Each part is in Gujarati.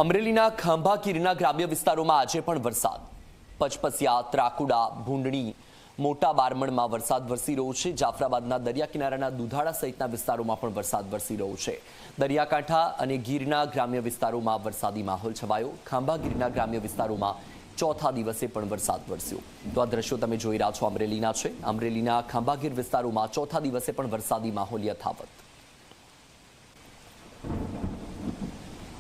અમરેલીના ખંભાગીરના ગ્રામ્ય વિસ્તારોમાં આજે પણ વરસાદ. પચપસિયા, ત્રાકુડા, ભૂંડણી, મોટા બારમણમાં વરસાદ વરસી રહ્યો છે. જાફરાબાદના દરિયા કિનારાના દુધાળા સહિતના વિસ્તારોમાં પણ વરસાદ વરસી રહ્યો છે. દરિયાકાંઠા અને ગીરના ગ્રામ્ય વિસ્તારોમાં વરસાદી માહોલ છવાયો. ખંભાગીરના ગ્રામ્ય વિસ્તારોમાં ચોથા દિવસે પણ વરસાદ વરસ્યો. તો આ દ્રશ્યો તમે જોઈ રહ્યા છો અમરેલીના છે. અમરેલીના ખંભાગીર વિસ્તારોમાં ચોથા દિવસે પણ વરસાદી માહોલ યથાવત.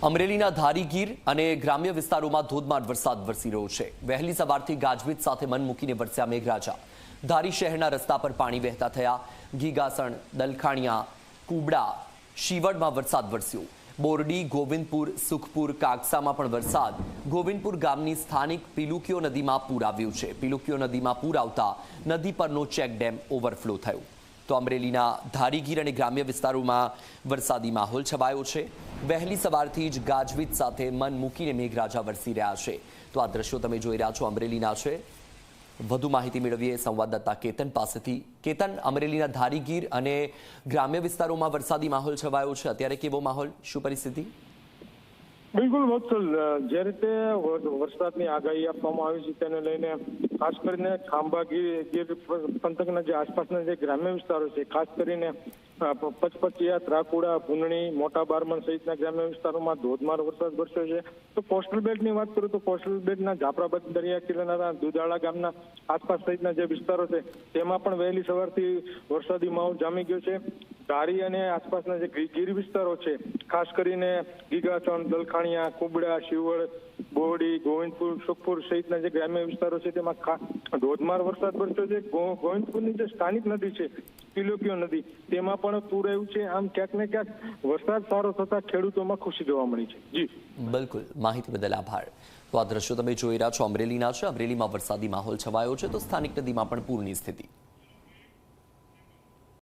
અમરેલીના ધારીગીર અને ગ્રામ્ય વિસ્તારોમાં ધોધમાર વરસાદ વરસી રહ્યો છે. વહેલી સવારથી ગાજવીજ સાથે મન મૂકીને વરસ્યા મેઘરાજા. ધારી શહેરના રસ્તા પર પાણી વહેતા થયા. ગીગાસણ, દલખાણિયા, કુબડા, શિવડમાં વરસાદ વરસ્યો. બોરડી, ગોવિંદપુર, સુખપુર, કાગસામાં પણ વરસાદ. ગોવિંદપુર ગામની સ્થાનિક પિલુકિયો નદીમાં પૂર આવ્યું છે. પિલુકિયો નદીમાં પૂર આવતા નદી પરનો ચેક ડેમ ઓવરફ્લો થયો. તો અમરેલીના ધારીગીર અને ગ્રામ્ય વિસ્તારોમાં વરસાદી માહોલ છવાયો છે. વહેલી સવારથી જ ગાજવીજ સાથે મન મૂકીને મેઘરાજા વરસી રહ્યા છે. તો આ દ્રશ્યો તમે જોઈ રહ્યા છો અમરેલીના છે. વધુ માહિતી મેળવીએ સંવાદદાતા કેતન પાસેથી. કેતન, અમરેલીના ધારીગીર અને ગ્રામ્ય વિસ્તારોમાં વરસાદી માહોલ છવાયો છે. અત્યારે કેવો માહોલ, શું પરિસ્થિતિ? બિલકુલ વત્સલ, જે રીતે વરસાદની આગાહી આપવામાં આવી છે તેને લઈને ખાસ કરીને ખંભાગીર પંથકના જે આસપાસના જે ગ્રામ્ય વિસ્તારો છે, ખાસ કરીને પચપચિયા, ત્રાકુડા, ભૂંડણી, મોટા બારમણ સહિતના ગ્રામ્ય વિસ્તારોમાં ધોધમાર વરસાદ વરસ્યો છે. તો કોસ્ટલ બેલ્ટની વાત કરું તો કોસ્ટલ બેલ્ટના જાફરાબાદ દરિયા કિનારાના દુધાળા ગામના આસપાસ સહિતના જે વિસ્તારો છે તેમાં પણ વહેલી સવારથી વરસાદી માહોલ જામી ગયો છે. ધારી અને આસપાસના જે ગીર વિસ્તારો છે, ખાસ કરીને ગીગાસણ, દલખાણિયા, કુબડા, શિવડ, બોરડી, ગોવિંદપુર, સુખપુર સહિતના જે ગ્રામ્ય વિસ્તારો છે તેમાં ધોધમાર વરસાદ વરસ્યો છે. ગોવિંદપુરની જે સ્થાનિક નદી છે, પિલોકિયો નદી, તેમાં પણ પૂર આવ્યું છે. આમ ક્યાંક ને ક્યાંક વરસાદ સારો થતા ખેડૂતોમાં ખુશી જોવા મળી છે. જી બિલકુલ, માહિતી બદલ આભાર. તો આ દ્રશ્યો તમે જોઈ રહ્યા છો અમરેલીના છે. અમરેલીમાં વરસાદી માહોલ છવાયો છે તો સ્થાનિક નદીમાં પણ પૂરની સ્થિતિ.